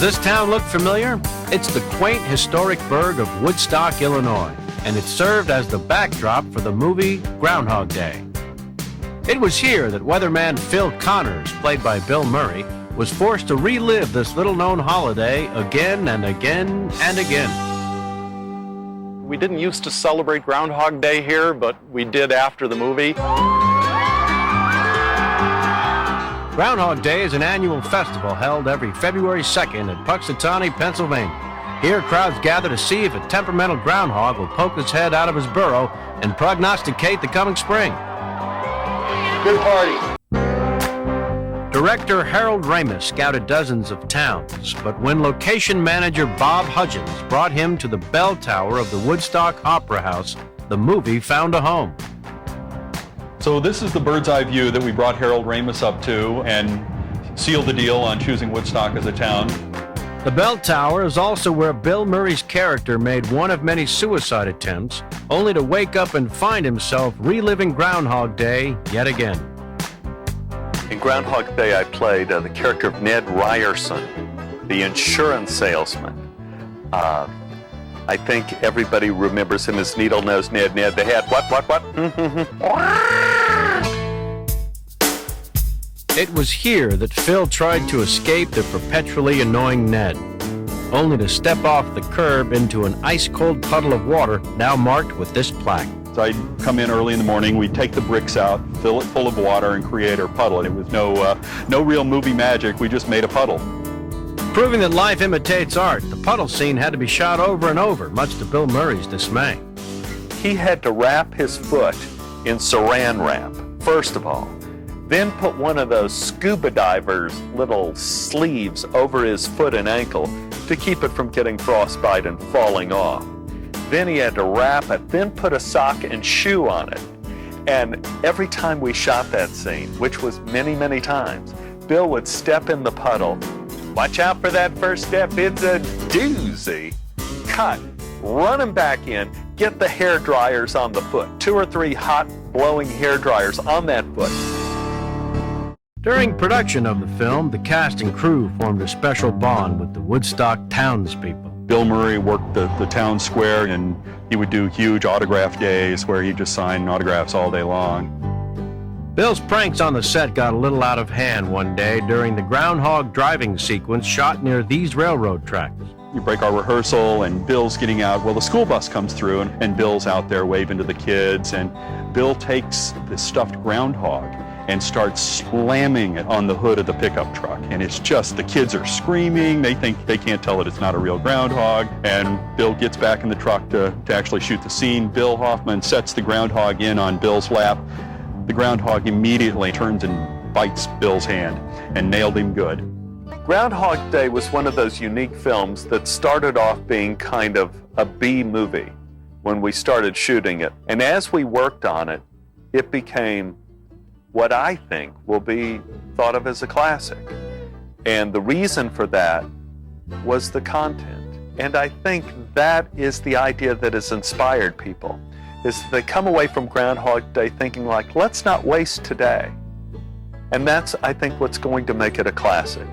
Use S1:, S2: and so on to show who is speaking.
S1: this town look familiar? It's the quaint, historic burg of Woodstock, Illinois, and it served as the backdrop for the movie Groundhog Day. It was here that weatherman Phil Connors, played by Bill Murray, was forced to relive this little-known holiday again and again and again.
S2: We didn't used to celebrate Groundhog Day here, but we did after the movie.
S1: Groundhog Day is an annual festival held every February 2nd in Puxatawney, Pennsylvania. Here, crowds gather to see if a temperamental groundhog will poke his head out of his burrow and prognosticate the coming spring.
S2: Good party.
S1: Director Harold Ramis scouted dozens of towns, but when location manager Bob Hudgens brought him to the bell tower of the Woodstock Opera House, the movie found a home.
S3: So this is the bird's eye view that we brought Harold Ramis up to and sealed the deal on choosing Woodstock as a town.
S1: The bell tower is also where Bill Murray's character made one of many suicide attempts, only to wake up and find himself reliving Groundhog Day yet again.
S2: In Groundhog Day, I played the character of Ned Ryerson, the insurance salesman. I think everybody remembers him as Needle-Nosed Ned. They had what?
S1: It was here that Phil tried to escape the perpetually annoying Ned, only to step off the curb into an ice-cold puddle of water now marked with this plaque.
S3: So I'd come in early in the morning, we'd take the bricks out, fill it full of water, and create our puddle. And it was no real movie magic, we just made a puddle.
S1: Proving that life imitates art, the puddle scene had to be shot over and over, much to Bill Murray's dismay.
S2: He had to wrap his foot in saran wrap, first of all. Then put one of those scuba divers' little sleeves over his foot and ankle to keep it from getting frostbite and falling off. Then he had to wrap it, then put a sock and shoe on it. And every time we shot that scene, which was many, many times, Bill would step in the puddle. Watch out for that first step, it's a doozy. Cut, run him back in, get the hair dryers on the foot. 2 or 3 hot, blowing hair dryers on that foot.
S1: During production of the film, the cast and crew formed a special bond with the Woodstock townspeople.
S3: Bill Murray worked the town square, and he would do huge autograph days where he'd just sign autographs all day long.
S1: Bill's pranks on the set got a little out of hand one day during the groundhog driving sequence shot near these railroad tracks.
S3: You break our rehearsal, and Bill's getting out. Well, the school bus comes through, and Bill's out there waving to the kids, and Bill takes the stuffed groundhog and starts slamming it on the hood of the pickup truck. And it's just, the kids are screaming, they think they can't tell that it's not a real groundhog, and Bill gets back in the truck to actually shoot the scene. Bill Hoffman sets the groundhog in on Bill's lap. The groundhog immediately turns and bites Bill's hand and nailed him good.
S2: Groundhog Day was one of those unique films that started off being kind of a B movie when we started shooting it. And as we worked on it, it became what I think will be thought of as a classic. And the reason for that was the content. And I think that is the idea that has inspired people, is they come away from Groundhog Day thinking like, let's not waste today. And that's, I think, what's going to make it a classic.